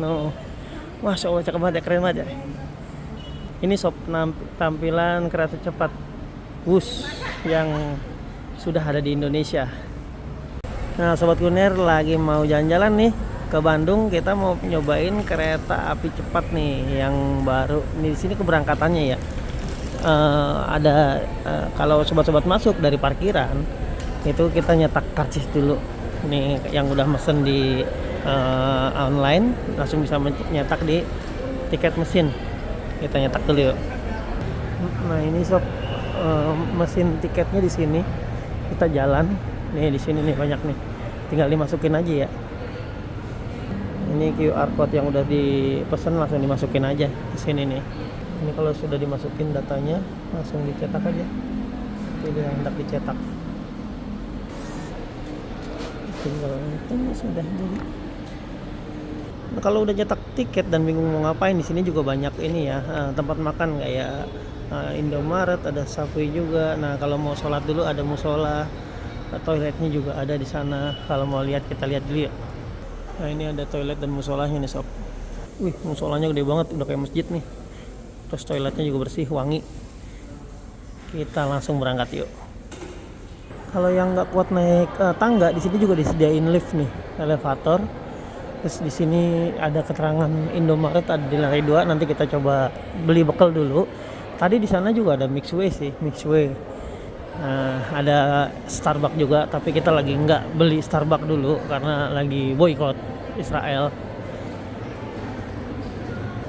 No. Masya Allah, cakep banget ya, keren banget ya. Ini sob tampilan kereta cepat Wus yang sudah ada di Indonesia. Nah, sobat kuliner lagi mau jalan-jalan nih ke Bandung. Kita mau nyobain kereta api cepat nih yang baru. Di sini keberangkatannya ya. Kalau sobat-sobat masuk dari parkiran itu kita nyetak karcis dulu. Nih yang udah mesen di online langsung bisa nyetak di tiket mesin. Kita nyetak dulu yuk. Nah ini sob, mesin tiketnya di sini. Kita jalan nih, di sini nih banyak nih, tinggal dimasukin aja ya. Ini QR code yang udah dipesan langsung dimasukin aja di sini nih. Ini kalau sudah dimasukin datanya langsung dicetak aja, pilih yang hendak dicetak. Tinggal ini sudah jadi. Nah, kalau udah cetak tiket dan bingung mau ngapain, di sini juga banyak ini ya, tempat makan kayak Indomaret, ada Subway juga. Nah kalau mau sholat dulu ada musola, toiletnya juga ada di sana. Kalau mau lihat kita lihat dulu ya. Nah ini ada toilet dan musolanya nih sob. Wih, musolanya gede banget, udah kayak masjid nih. Terus toiletnya juga bersih, wangi. Kita langsung berangkat yuk. Kalau yang nggak kuat naik tangga, di sini juga disediain lift nih, elevator. Terus di sini ada keterangan Indomaret ada di lantai 2. Nanti kita coba beli bekal dulu. Tadi di sana juga ada Mixway sih, Mixway. Nah, ada Starbucks juga, tapi kita lagi nggak beli Starbucks dulu karena lagi boykot Israel.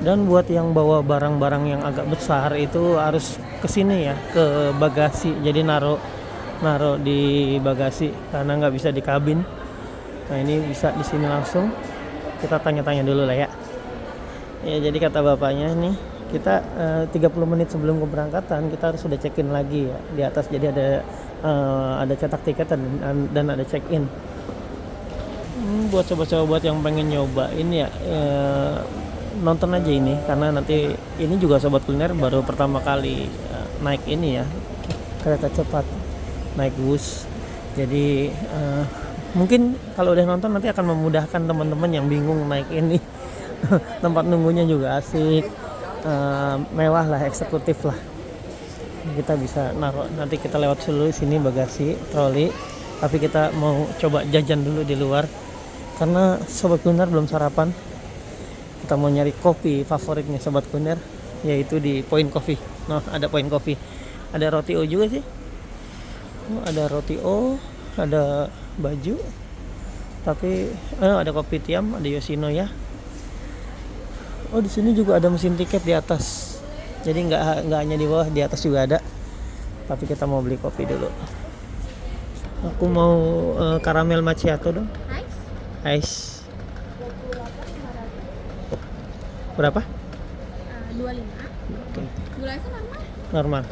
Dan buat yang bawa barang-barang yang agak besar itu harus kesini ya, ke bagasi. Jadi naruh di bagasi karena nggak bisa di kabin. Nah ini bisa di sini langsung. Kita tanya-tanya dulu lah ya. Ya jadi kata bapaknya nih, kita 30 menit sebelum keberangkatan kita harus sudah check-in lagi ya di atas. Jadi ada cetak tiket dan ada check-in. Buat sobat-sobat yang pengen nyobain ya, nonton aja ini karena nanti ini juga sobat kuliner baru pertama kali naik ini ya, kereta cepat naik bus. Jadi mungkin kalau udah nonton nanti akan memudahkan teman-teman yang bingung naik ini. Tempat nunggunya juga asik, mewah lah, eksekutif lah. Kita bisa naruh, nanti kita lewat dulu sini bagasi troli. Tapi kita mau coba jajan dulu di luar karena sobat kuliner belum sarapan. Kita mau nyari kopi favoritnya sobat kuliner, yaitu di Point Coffee. Nah ada Point Coffee, ada roti O juga sih. Ada roti O, ada baju, tapi ada kopi tiam, ada Yoshinoya. Oh di sini juga ada mesin tiket di atas, jadi nggak hanya di bawah, di atas juga ada. Tapi kita mau beli kopi dulu. Aku mau karamel macchiato dong. Ice. Berapa? 25. Okay. Gula itu normal? Normal.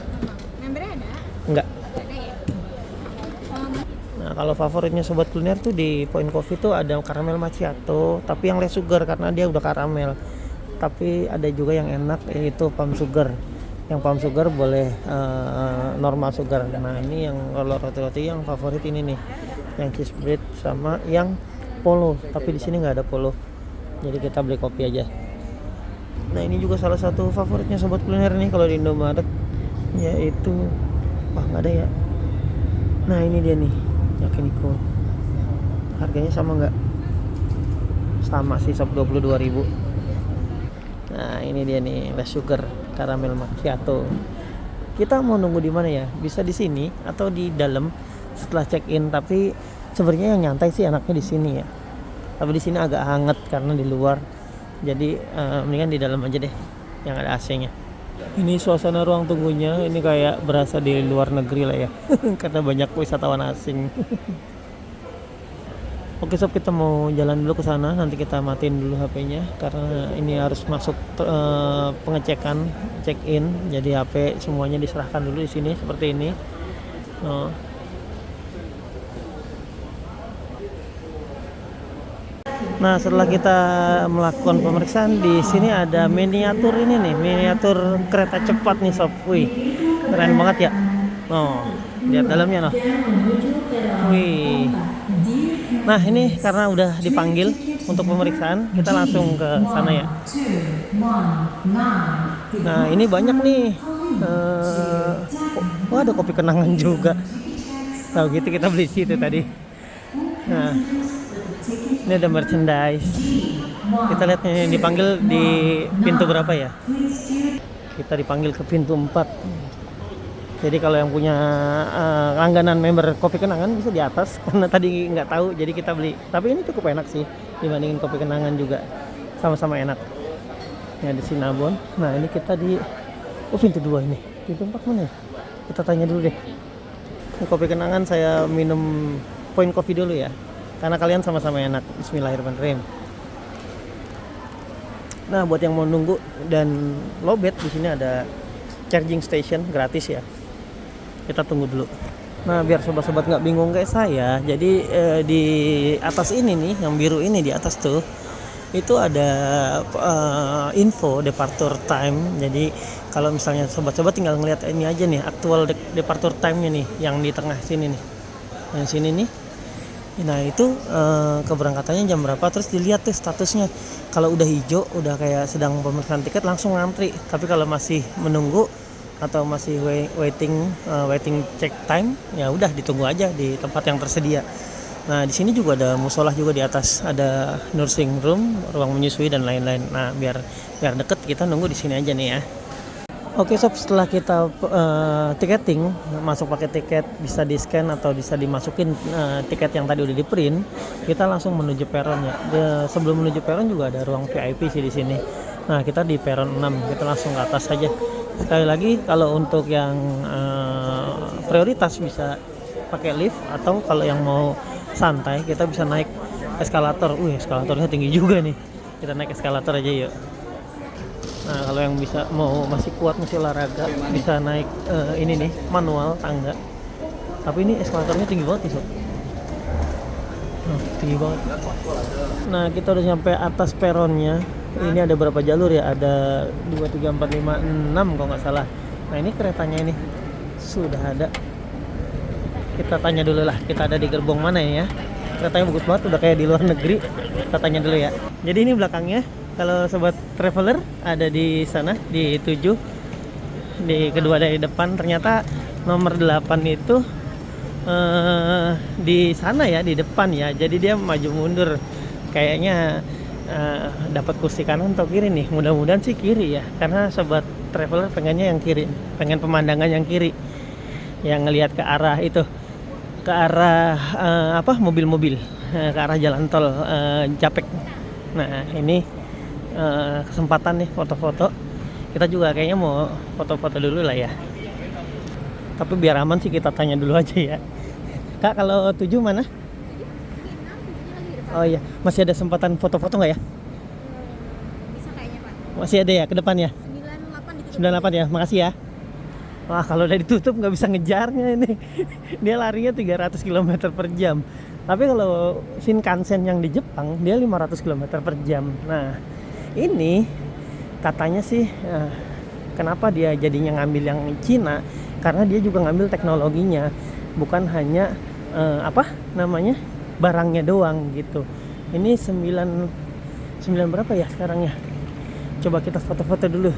Membernya ada? Enggak. Ada ya? Nah kalau favoritnya sobat kuliner tuh di Point Coffee tuh ada karamel macchiato, tapi yang less sugar karena dia udah karamel. Tapi ada juga yang enak yaitu palm sugar. Yang palm sugar boleh normal sugar. Nah ini yang kalau roti-roti yang favorit ini nih, yang cheese bread sama yang polo. Tapi di sini nggak ada polo, jadi kita beli kopi aja. Nah ini juga salah satu favoritnya sobat kuliner nih kalau di Indomaret, yaitu nggak ada ya. Nah ini dia nih, Yakiniku. Harganya sama nggak? Sama sih sob, 22.000. Nah ini dia nih, less sugar caramel macchiato. Kita mau nunggu di mana ya? Bisa di sini atau di dalam setelah check in. Tapi sebenarnya yang nyantai sih anaknya di sini ya. Tapi di sini agak hangat karena di luar. Jadi mendingan di dalam aja deh, yang ada AC-nya. Ini suasana ruang tunggunya ini kayak berasa di luar negeri lah ya. Karena banyak wisatawan asing. Oke sob, kita mau jalan dulu ke sana. Nanti kita matiin dulu HP-nya karena ini harus masuk pengecekan, check-in. Jadi HP semuanya diserahkan dulu di sini seperti ini. Nah, setelah kita melakukan pemeriksaan di sini ada miniatur ini nih, miniatur kereta cepat nih sob. Wih, keren banget ya. Oh, lihat dalamnya noh. Wih. Nah ini karena udah dipanggil untuk pemeriksaan, kita langsung ke sana ya. Nah ini banyak nih. Wah ada kopi kenangan juga. Tahu gitu kita beli situ tadi. Nah ini ada merchandise. Kita lihat nih dipanggil di pintu berapa ya? Kita dipanggil ke pintu 4. Jadi kalau yang punya langganan member kopi kenangan bisa di atas karena tadi nggak tahu jadi kita beli. Tapi ini cukup enak sih dibandingin kopi kenangan juga, sama-sama enak. Ya di Sinabon. Nah ini kita di pintu 2 ini. Pintu 4 mana ya? Kita tanya dulu deh. Ini kopi kenangan saya minum point coffee dulu ya. Karena kalian sama-sama enak. Bismillahirrahmanirrahim. Nah buat yang mau nunggu dan lowbat di sini ada charging station gratis ya. Kita tunggu dulu. Nah biar sobat-sobat nggak bingung kayak saya, jadi di atas ini nih, yang biru ini di atas tuh, itu ada info departure time. Jadi kalau misalnya sobat-sobat tinggal ngeliat ini aja nih, actual departure time-nya nih, yang di tengah sini nih, yang sini nih. Nah itu keberangkatannya jam berapa, terus dilihat tuh statusnya. Kalau udah hijau, udah kayak sedang pemeriksaan tiket, langsung ngantri. Tapi kalau masih menunggu atau masih waiting check time, ya udah ditunggu aja di tempat yang tersedia. Nah di sini juga ada musolah juga di atas, ada nursing room, ruang menyusui dan lain-lain. Nah biar deket kita nunggu di sini aja nih ya. Oke sob, setelah kita tiketing, masuk pakai tiket, bisa di scan atau bisa dimasukin tiket yang tadi udah di print, kita langsung menuju peron ya. Sebelum menuju peron juga ada ruang VIP sih di sini. Nah kita di peron 6, kita langsung ke atas saja. Sekali lagi kalau untuk yang prioritas bisa pakai lift, atau kalau yang mau santai kita bisa naik eskalator. Eskalatornya tinggi juga nih. Kita naik eskalator aja yuk. Nah kalau yang bisa mau masih kuat, masih olahraga, bisa naik ini nih manual tangga. Tapi ini eskalatornya tinggi banget nih sob. Tinggi banget. Nah kita udah sampai atas peronnya. Ini ada berapa jalur ya? Ada 2, 3, 4, 5, 6 kalau nggak salah. Nah ini keretanya ini sudah ada. Kita tanya dulu lah, kita ada di gerbong mana ya? Keretanya bagus banget, udah kayak di luar negeri. Kita tanya dulu ya. Jadi ini belakangnya, kalau sobat traveler ada di sana, di 7. Di kedua dari depan, ternyata nomor 8 itu di sana ya, di depan ya. Jadi dia maju mundur. Kayaknya dapat kursi kanan atau kiri nih. Mudah-mudahan sih kiri ya, karena sobat traveler pengennya yang kiri, pengen pemandangan yang kiri, yang ngelihat ke arah itu, ke arah mobil-mobil, ke arah jalan tol Japek. Nah ini kesempatan nih foto-foto. Kita juga kayaknya mau foto-foto dulu lah ya, tapi biar aman sih kita tanya dulu aja ya. Kak kalau 7 mana? Oh iya, masih ada kesempatan foto-foto nggak ya? Bisa kayaknya Pak. Masih ada ya ke depan ya? 98 ditutup. 98 ya, makasih ya. Wah kalau udah ditutup nggak bisa ngejarnya ini. Dia larinya 300 km per jam. Tapi kalau Shinkansen yang di Jepang dia 500 km per jam. Nah ini katanya sih kenapa dia jadinya ngambil yang Cina, karena dia juga ngambil teknologinya, bukan hanya barangnya doang gitu. Ini 9 berapa ya sekarang ya? Coba kita foto-foto dulu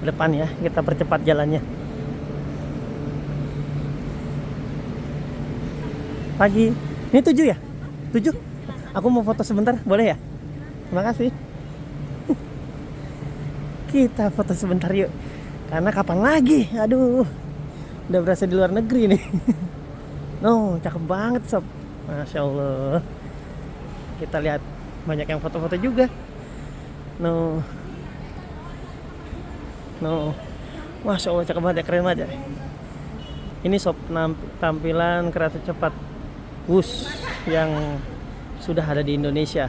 depan ya, kita percepat jalannya. Pagi. Ini 7 ya? 7? Aku mau foto sebentar, boleh ya? Terima kasih. Kita foto sebentar yuk. Karena kapan lagi? Aduh. Udah berasa di luar negeri nih. No, cakep banget sob. Masya Allah. Kita lihat banyak yang foto-foto juga. No. Masya Allah cakep banget ya, keren banget ya. Ini sob tampilan kereta cepat bus yang sudah ada di Indonesia.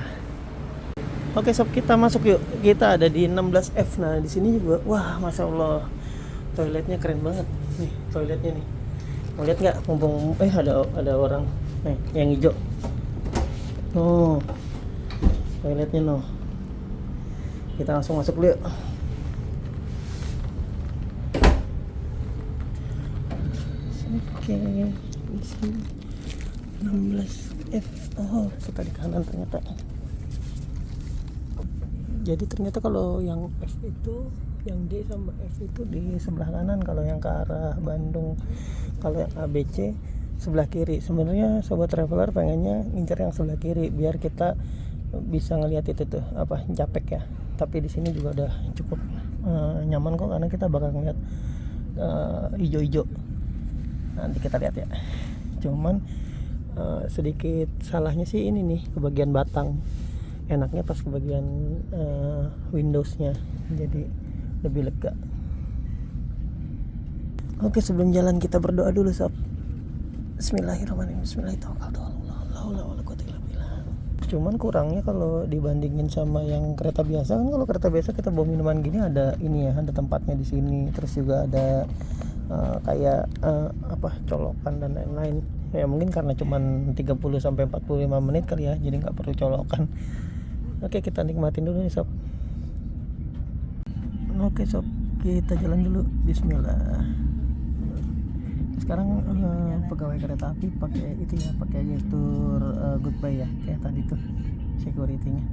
Oke sob, kita masuk yuk. Kita ada di 16F. Nah di sini juga, wah masya Allah, toiletnya keren banget. Nih toiletnya nih. Mau lihat nggak? Mumpung ada orang. Nih yang hijau. Toiletnya no. Kita langsung masuk dulu yuk. Oke, di sini 16. F. Oh, kita di kanan ternyata. Jadi ternyata kalau yang F itu, yang D sama F itu di sebelah kanan, kalau yang ke arah Bandung. Kalau yang ABC sebelah kiri. Sebenarnya sobat traveler pengennya ngincer yang sebelah kiri biar kita bisa ngelihat itu tuh apa, Japek ya. Tapi di sini juga udah cukup nyaman kok, karena kita bakal ngeliat hijau-hijau. Nanti kita lihat ya. Cuman sedikit salahnya sih ini nih, ke bagian batang. Enaknya pas ke bagian Windowsnya, jadi lebih lega. Oke, sebelum jalan kita berdoa dulu sob. Bismillahirrahmanirrahim. Bismillahirrahmanirrahim. Cuman kurangnya kalau dibandingin sama yang kereta biasa kan, kalau kereta biasa kita bawa minuman gini ada ini ya, ada tempatnya di sini, terus juga ada kayak colokan dan lain-lain. Ya mungkin karena cuman 30 sampai 45 menit kali ya, jadi nggak perlu colokan. Oke, kita nikmatin dulu nih sob. Oke sob, kita jalan dulu. Bismillah. Sekarang pegawai kereta api pakai itu ya, pakai gestur goodbye ya, kayak tadi tuh security-nya.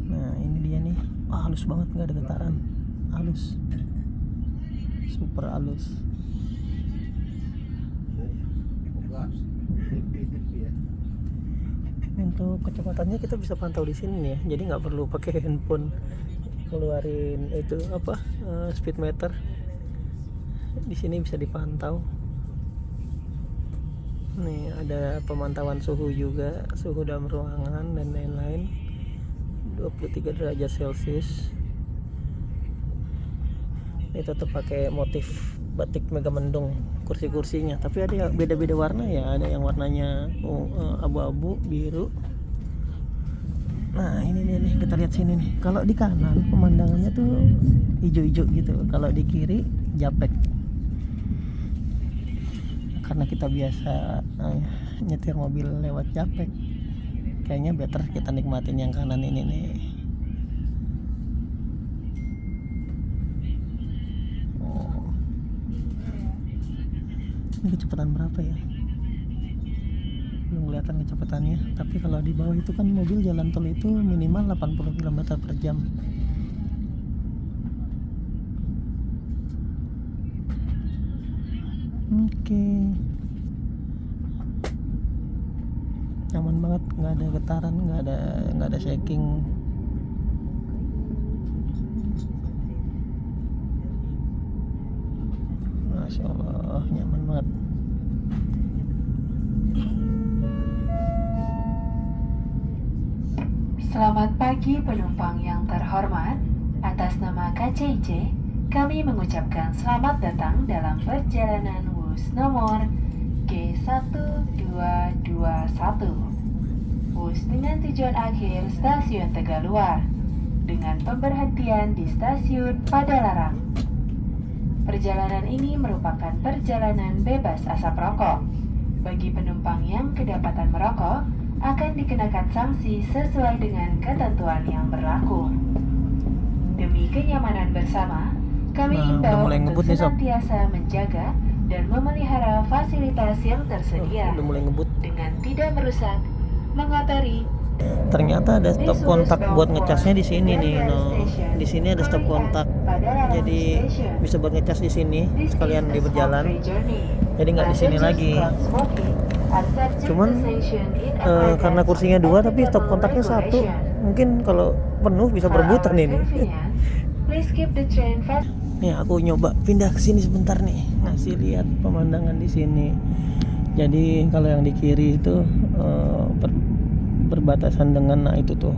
Nah ini dia nih, halus banget, nggak ada getaran, halus, super halus. Untuk kecepatannya kita bisa pantau di sini nih ya, jadi nggak perlu pakai handphone keluarin itu speed meter. Di sini bisa dipantau. Nih ada pemantauan suhu juga, suhu dalam ruangan dan lain-lain. 23 derajat Celcius. Ini tetap pakai motif batik Megamendung kursi-kursinya, tapi ada yang beda-beda warna ya, ada yang warnanya abu-abu, biru. Nah ini nih, kita lihat sini nih. Kalau di kanan pemandangannya tuh hijau-hijau gitu, kalau di kiri Japek. Karena kita biasa nyetir mobil lewat Japek, kayaknya better kita nikmatin yang kanan ini nih. Ini kecepatan berapa ya? Belum kelihatan kecepatannya, tapi kalau di bawah itu kan mobil jalan tol itu minimal 80 km per jam. Oke. Nyaman banget, nggak ada getaran, nggak ada shaking. Masya Allah, nyaman banget. Selamat pagi penumpang yang terhormat. Atas nama KCIC, kami mengucapkan selamat datang dalam perjalanan WUS nomor G1221. WUS dengan tujuan akhir Stasiun Tegaluar, dengan pemberhentian di Stasiun Padalarang. Perjalanan ini merupakan perjalanan bebas asap rokok. Bagi penumpang yang kedapatan merokok, akan dikenakan sanksi sesuai dengan ketentuan yang berlaku. Demi kenyamanan bersama, kami himbau untuk senantiasa menjaga dan memelihara fasilitas yang tersedia dengan tidak merusak, mengotori. Ternyata ada stop kontak buat ngecasnya di sini nih, no. Di sini ada stop kontak, jadi bisa buat ngecas di sini sekalian di berjalan. Jadi nggak di sini lagi. Cuman karena kursinya 2 tapi stop kontaknya 1, mungkin kalau penuh bisa berebutan ini. Nih aku nyoba pindah ke sini sebentar nih, ngasih lihat pemandangan di sini. Jadi kalau yang di kiri itu berbatasan dengan itu tuh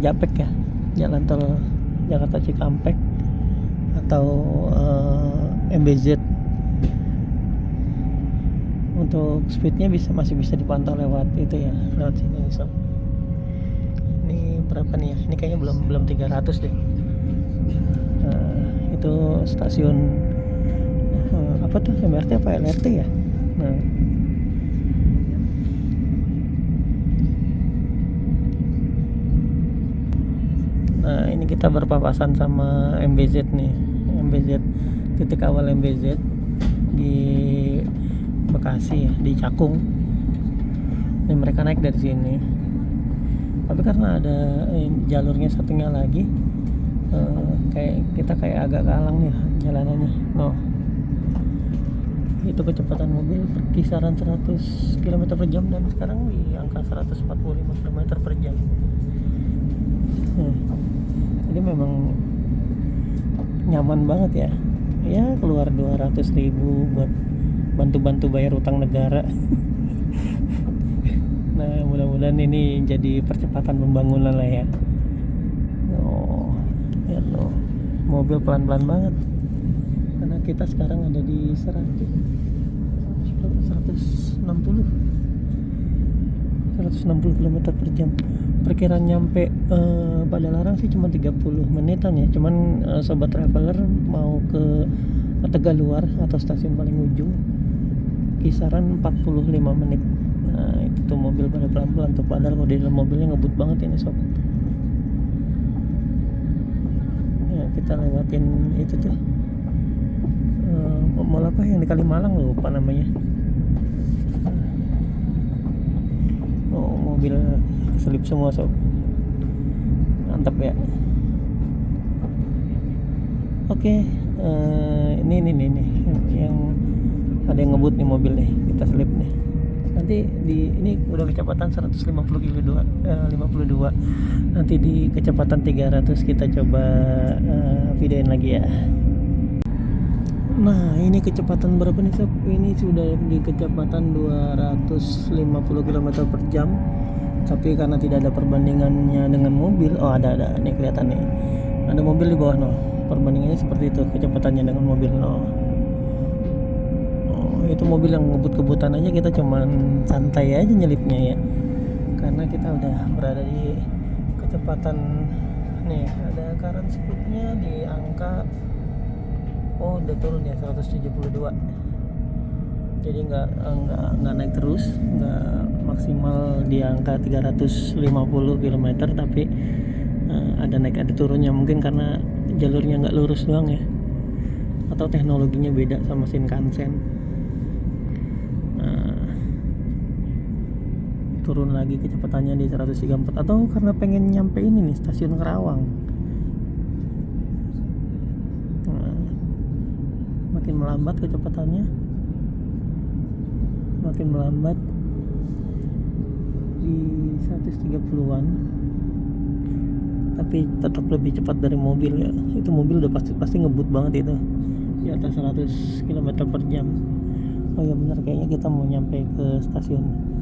Japek ya, jalan tol Jakarta Cikampek atau MBZ. Untuk speednya masih bisa dipantau lewat itu ya, lewat sini sob. Ini berapa nih ya? Ini kayaknya belum 300 deh. Itu stasiun apa tuh, MRT apa LRT ya? Nah ini kita berpapasan sama MBZ nih, MBZ, titik awal MBZ di Bekasi ya, di Cakung. Ini mereka naik dari sini. Tapi karena ada jalurnya satunya lagi, kayak agak kalang nih jalanannya. No. Itu kecepatan mobil kisaran 100 km per jam dan sekarang di angka 145 km per jam. Jadi memang nyaman banget ya. Ya keluar 200.000 buat bantu-bantu bayar utang negara. Nah mudah-mudahan ini jadi percepatan pembangunan lah ya. Ya loh, mobil pelan-pelan banget karena kita sekarang ada di 160 km per jam. Perkiraan nyampe Padalarang sih cuma 30 menitan ya. Cuman sobat traveler mau ke Tegaluar atau stasiun paling ujung kisaran 45 menit. Nah itu tuh mobil pada pelan-pelan tuh, padahal kalau di dalam mobilnya ngebut banget ini sob. Ya kita lewatin itu tuh mall apa yang di Kalimalang, lupa namanya. Mobil keselip semua sob, mantap ya. Oke, ini yang ada yang ngebut nih mobil nih, kita selip nih. Nanti ini udah kecepatan 150 52. Nanti di kecepatan 300 kita coba videoin lagi ya. Nah ini kecepatan berapa nih sob? Ini sudah di kecepatan 250 km per jam. Tapi karena tidak ada perbandingannya dengan mobil, ada nih kelihatan nih, ada mobil di bawah no. Perbandingannya seperti itu kecepatannya dengan mobil no. Itu mobil yang ngebut-kebutan aja kita cuman santai aja nyelipnya ya, karena kita udah berada di kecepatan nih, ada current speednya di angka udah turun ya 172. Jadi nggak naik terus, nggak maksimal di angka 350 km, tapi ada naik ada turunnya, mungkin karena jalurnya nggak lurus doang ya, atau teknologinya beda sama Shinkansen. Turun lagi kecepatannya di 134, atau karena pengen nyampe ini nih stasiun Kerawang. Makin melambat kecepatannya, makin melambat di 130-an, tapi tetap lebih cepat dari mobil ya. Itu mobil udah pasti ngebut banget itu, di atas 100 km per jam. Oh ya benar, kayaknya kita mau nyampe ke stasiun.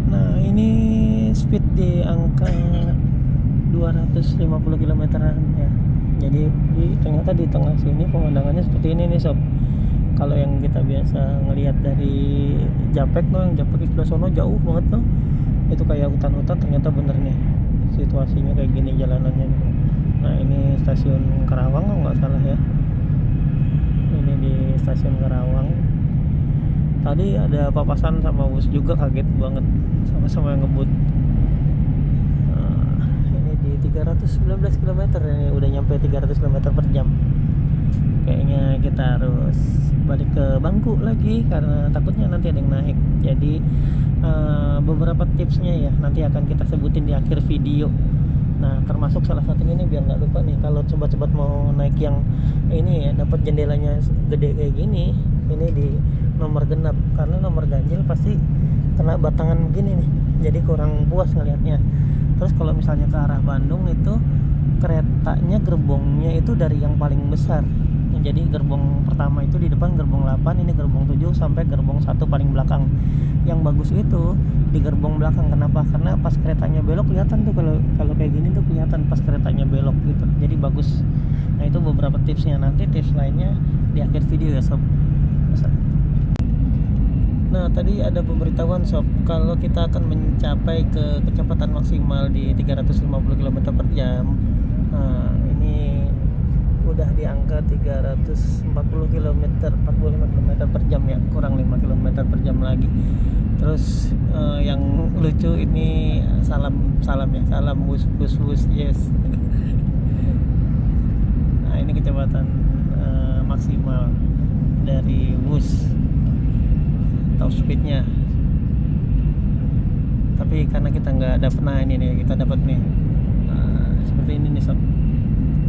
Nah ini speed di angka 250 km/an ya. Jadi ternyata di tengah sini pemandangannya seperti ini nih sob. Kalau yang kita biasa ngelihat dari Japek yang Japek di sebelah sono jauh banget tuh, itu kayak hutan-hutan, ternyata bener nih situasinya kayak gini jalanannya nih. Nah ini stasiun Kerawang kalau nggak salah ya. Ini di stasiun Kerawang. Tadi ada papasan sama bus juga, kaget banget, sama-sama yang ngebut. Di 319 km ini udah nyampe 300 km per jam. Kayaknya kita harus balik ke bangku lagi karena takutnya nanti ada yang naik. Jadi beberapa tipsnya ya nanti akan kita sebutin di akhir video. Nah termasuk salah satunya ini, biar nggak lupa nih, kalau sobat-sobat mau naik yang ini ya, dapat jendelanya gede kayak gini, ini di nomor genap, karena nomor ganjil pasti kena batangan gini nih, jadi kurang puas ngelihatnya. Terus kalau misalnya ke arah Bandung itu keretanya gerbongnya itu dari yang paling besar. Jadi gerbong pertama itu di depan, gerbong 8, ini gerbong 7 sampai gerbong 1 paling belakang. Yang bagus itu di gerbong belakang. Kenapa? Karena pas keretanya belok kelihatan tuh, kalau kayak gini tuh kelihatan pas keretanya belok gitu. Jadi bagus. Nah, itu beberapa tipsnya. Nanti tips lainnya di akhir video ya, sob. Nah, tadi ada pemberitahuan sob, kalau kita akan mencapai ke kecepatan maksimal di 350 km per jam. Nah, ini udah di angka 340 km, 45 km per jam ya, kurang 5 km per jam lagi. Terus yang lucu ini salam ya, salam wus yes. Nah, ini kecepatan maksimal dari bus top speednya. Tapi karena kita nggak dapat, nah ini nih kita dapat nih, nah, seperti ini nih sob,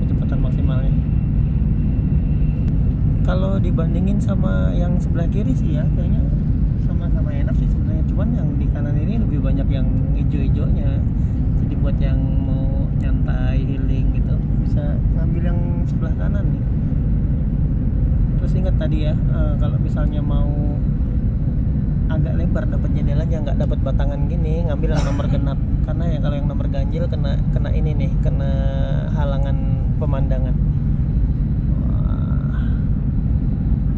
kecepatan maksimalnya. Kalau dibandingin sama yang sebelah kiri sih ya kayaknya sama-sama enak sih sebenarnya, cuman yang di kanan ini lebih banyak yang hijau-hijaunya. Jadi buat yang mau nyantai healing gitu bisa ngambil yang sebelah kanan nih. Terus ingat tadi ya, kalau misalnya mau agak lebar dapat jendelanya, nggak dapat batangan gini, ngambil yang nomor genap, karena ya kalau yang nomor ganjil kena ini nih, kena halangan pemandangan.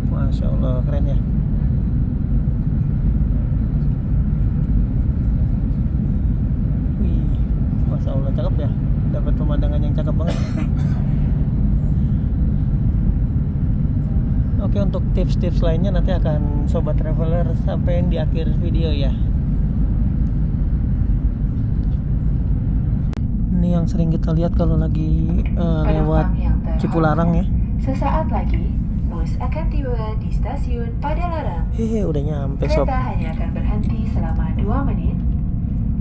Wah, Masya Allah keren ya. Wih, Masya Allah cakep ya, dapat pemandangan yang cakep banget. Oke, untuk tips-tips lainnya nanti akan Sobat Traveler sampaikan di akhir video ya. Ini yang sering kita lihat kalau lagi lewat Cipularang ya. Sesaat lagi, bus akan tiba di stasiun Padalarang. Hehe, udah nyampe sob. Kereta hanya akan berhenti selama 2 menit.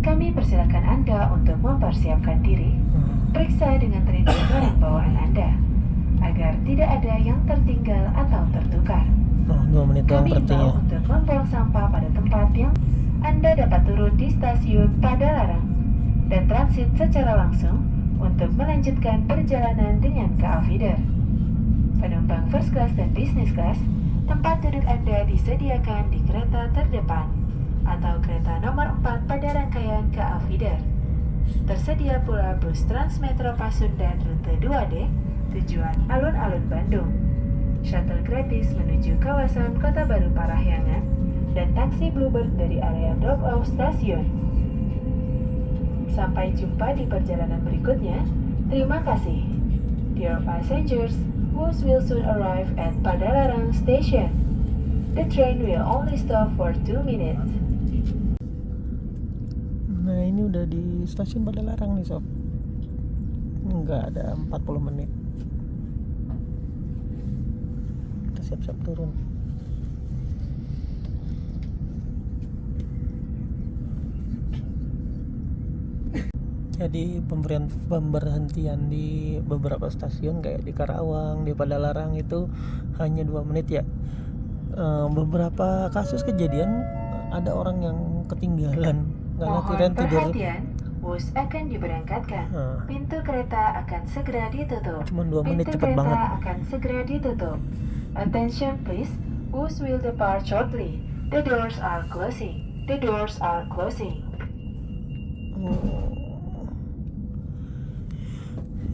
Kami persilakan Anda untuk mempersiapkan diri. Periksa dengan teliti barang bawaan Anda agar tidak ada yang tertinggal atau tertukar. Oh, 2 menit doang Kami berarti ya. imbau untuk membuang sampah pada tempat yang Anda dapat turun di stasiun Padalarang dan transit secara langsung untuk melanjutkan perjalanan dengan KA Feeder. Penumpang first class dan business class, tempat duduk Anda disediakan di kereta terdepan atau kereta nomor 4 pada rangkaian KA Feeder. Tersedia pula bus Transmetro Pasundan rute 2D tujuan alun-alun Bandung, shuttle gratis menuju kawasan Kota Baru Parahyangan, dan taksi Bluebird dari area drop-off stasiun. Sampai jumpa di perjalanan berikutnya. Terima kasih. Dear passengers, bus will soon arrive at Padalarang Station. The train will only stop for 2 minutes. Nah ini udah di stasiun Padalarang nih sob. Enggak ada 40 menit. Kita siap-siap turun. Jadi pemberhentian di beberapa stasiun kayak di Karawang, di Padalarang itu hanya 2 menit ya. Beberapa kasus kejadian ada orang yang ketinggalan karena kirain tidur. Perhatian, bus akan diberangkatkan. Pintu kereta akan segera ditutup. Cuma 2 menit, Pintu cepet kereta banget. akan segera ditutup. Attention please, bus will depart shortly. The doors are closing. The doors are closing.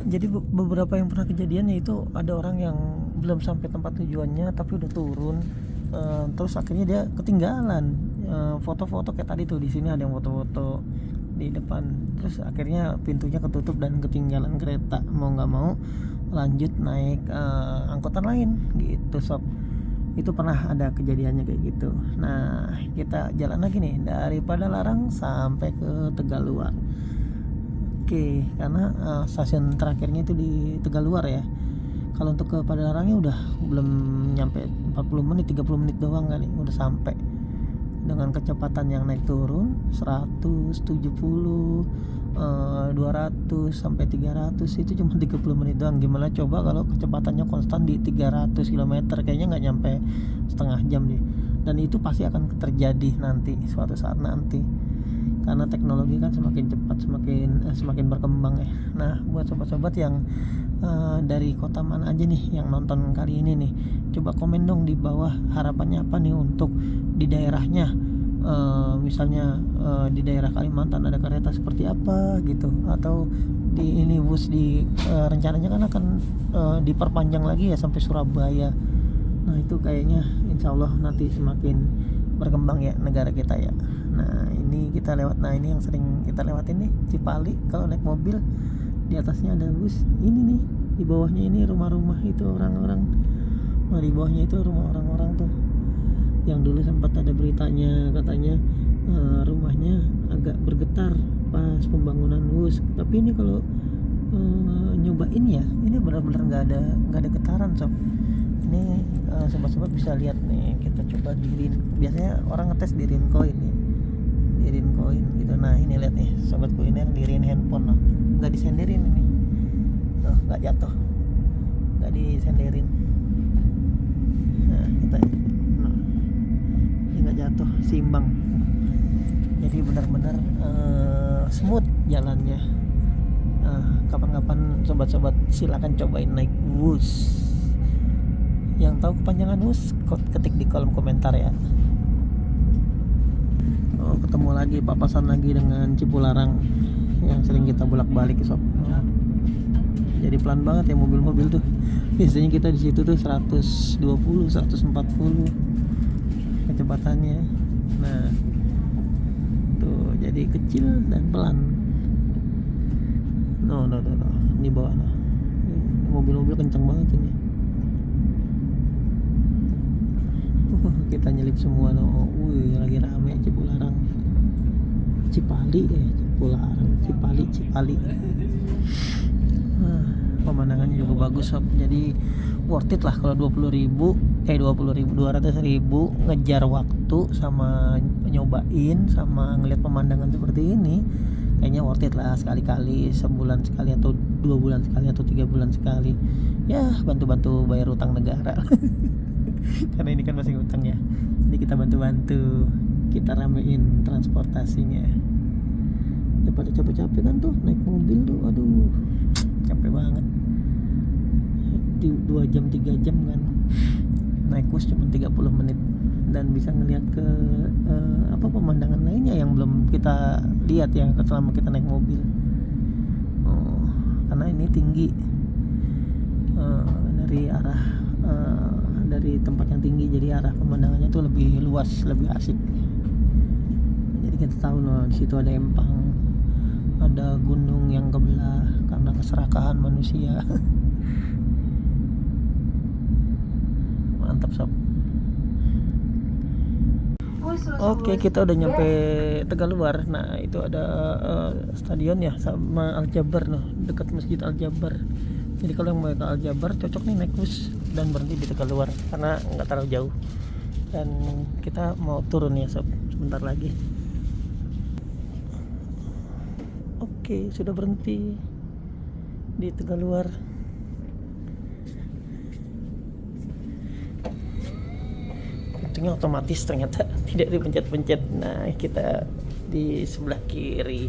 Jadi beberapa yang pernah kejadian yaitu ada orang yang belum sampai tempat tujuannya tapi udah turun, terus akhirnya dia ketinggalan foto-foto kayak tadi tuh. Di sini ada yang foto-foto di depan, terus akhirnya pintunya ketutup dan ketinggalan kereta, mau nggak mau lanjut naik angkutan lain gitu sob. Itu pernah ada kejadiannya kayak gitu. Nah kita jalan lagi nih dari Padalarang sampai ke Tegaluar. Oke, karena stasiun terakhirnya itu di Tegaluar ya. Kalau untuk ke Padalarangnya udah belum nyampe 40 menit, 30 menit doang kali udah sampai. Dengan kecepatan yang naik turun 100, 70, 200 sampai 300 itu cuma 30 menit doang. Gimana coba kalau kecepatannya konstan di 300 km, kayaknya nggak nyampe setengah jam deh. Dan itu pasti akan terjadi nanti suatu saat nanti. Karena teknologi kan semakin cepat semakin berkembang ya. Nah buat sobat-sobat yang dari kota mana aja nih yang nonton kali ini nih, coba komen dong di bawah harapannya apa nih untuk di daerahnya. Misalnya di daerah Kalimantan ada kereta seperti apa gitu, atau di ini bus di rencananya kan akan diperpanjang lagi ya sampai Surabaya. Nah itu kayaknya insya Allah nanti semakin berkembang ya negara kita ya. Nah ini kita lewat, nah ini yang sering kita lewatin nih, Cipali. Kalau naik mobil di atasnya ada bus, ini nih di bawahnya ini rumah-rumah itu orang-orang. Nah di bawahnya itu rumah orang-orang tuh yang dulu sempat ada beritanya katanya rumahnya agak bergetar pas pembangunan bus. Tapi ini kalau nyobain ya, ini benar-benar nggak ada getaran sob. Ini sobat-sobat bisa lihat nih, kita coba di biasanya orang ngetes di Rincoin ya, di Rincoin gitu. Nah ini lihat nih sobat kuliner, di handphone loh, nggak disenderin ini, loh nggak jatuh, nggak disenderin. Nah kita, nah, ini nggak jatuh, seimbang. Jadi benar-benar smooth jalannya. Kapan-kapan sobat-sobat silakan cobain naik Wus. Yang tahu kepanjangan Wus, ketik di kolom komentar ya. Oh, ketemu lagi, papasan lagi dengan Cipularang yang sering kita bolak-balik sob. Jadi pelan banget ya mobil-mobil tuh. Biasanya kita di situ tuh 120, 140 kecepatannya. Nah, tuh jadi kecil dan pelan. No. Di bawah no. Mobil-mobil kencang banget ini. Kita nyelip semua no. Wih, lagi rame Cipularang. Cipali ya, Cipularang, Cipali. Pemandangannya juga bagus sob. Jadi worth it lah kalau 200.000 ngejar waktu sama nyobain sama ngeliat pemandangan seperti ini. Kayaknya worth it lah, sekali-kali, sebulan sekali atau 2 bulan sekali atau 3 bulan sekali. Ya bantu-bantu bayar utang negara. Karena ini kan masih utang ya. Jadi kita bantu-bantu, kita ramein transportasinya. Daripada capek-capek kan tuh naik mobil tuh, aduh capek banget. 2 jam 3 jam kan. Naik bus cuma 30 menit dan bisa ngelihat ke pemandangan lainnya yang belum kita lihat ya selama kita naik mobil. Karena ini tinggi, dari arah dari tempat yang tinggi, jadi arah pemandangannya tuh lebih luas, lebih asik. Jadi kita tahu loh di situ ada empang, ada gunung yang kebelah karena keserakahan manusia. Mantap sob. Oke, kita udah nyampe Tegaluar. Nah itu ada stadion ya sama Aljabar noh, dekat Masjid Aljabar. Jadi kalau yang mau ke Aljabar cocok nih naik bus dan berhenti di Tegaluar karena nggak terlalu jauh. Dan kita mau turun ya sob, sebentar lagi. Oke, sudah berhenti di Tegaluar. Pintunya otomatis ternyata, tidak dipencet-pencet. Nah kita di sebelah kiri.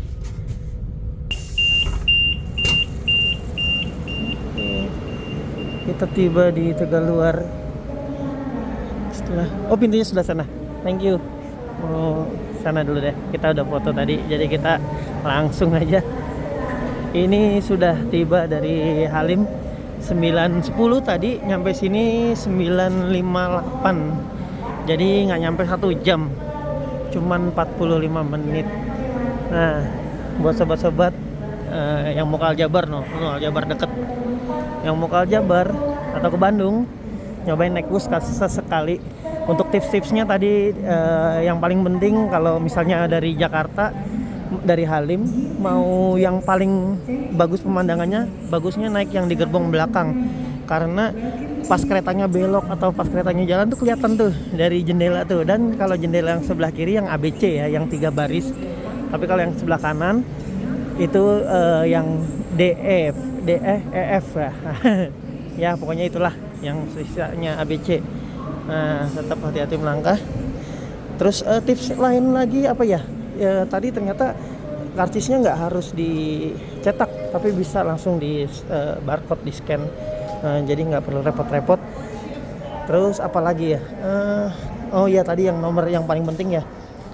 Oke, kita tiba di Tegaluar. Pintunya sebelah sana. Thank you. Mau sana dulu deh. Kita udah foto tadi, jadi kita langsung aja. Ini sudah tiba dari Halim 9.10 tadi, nyampe sini 9.58. Jadi nggak nyampe 1 jam, cuman 45 menit. Nah, buat sobat-sobat yang mau ke Aljabar, Aljabar deket. Yang mau ke Aljabar atau ke Bandung, nyobain naik bus sesekali. Untuk tips-tipsnya tadi, yang paling penting kalau misalnya dari Jakarta, dari Halim, mau yang paling bagus pemandangannya, bagusnya naik yang di gerbong belakang. Karena pas keretanya belok atau pas keretanya jalan tuh kelihatan tuh dari jendela tuh. Dan kalau jendela yang sebelah kiri yang ABC ya, yang 3 baris. Tapi kalau yang sebelah kanan itu yang DF, EF ya. Ya pokoknya itulah yang sisanya ABC. Nah tetap hati-hati melangkah. Terus tips lain lagi apa ya? Tadi ternyata karcisnya nggak harus dicetak, tapi bisa langsung di barcode, di scan. Jadi nggak perlu repot-repot. Terus apalagi ya? Oh ya tadi yang nomor yang paling penting ya,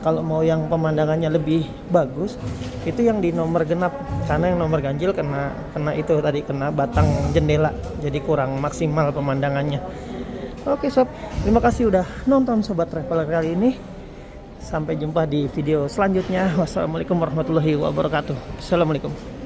kalau mau yang pemandangannya lebih bagus itu yang di nomor genap, karena yang nomor ganjil kena itu tadi, kena batang jendela, jadi kurang maksimal pemandangannya. Oke sob, terima kasih udah nonton Sobat Traveler kali ini. Sampai jumpa di video selanjutnya. Wassalamualaikum warahmatullahi wabarakatuh. Assalamualaikum.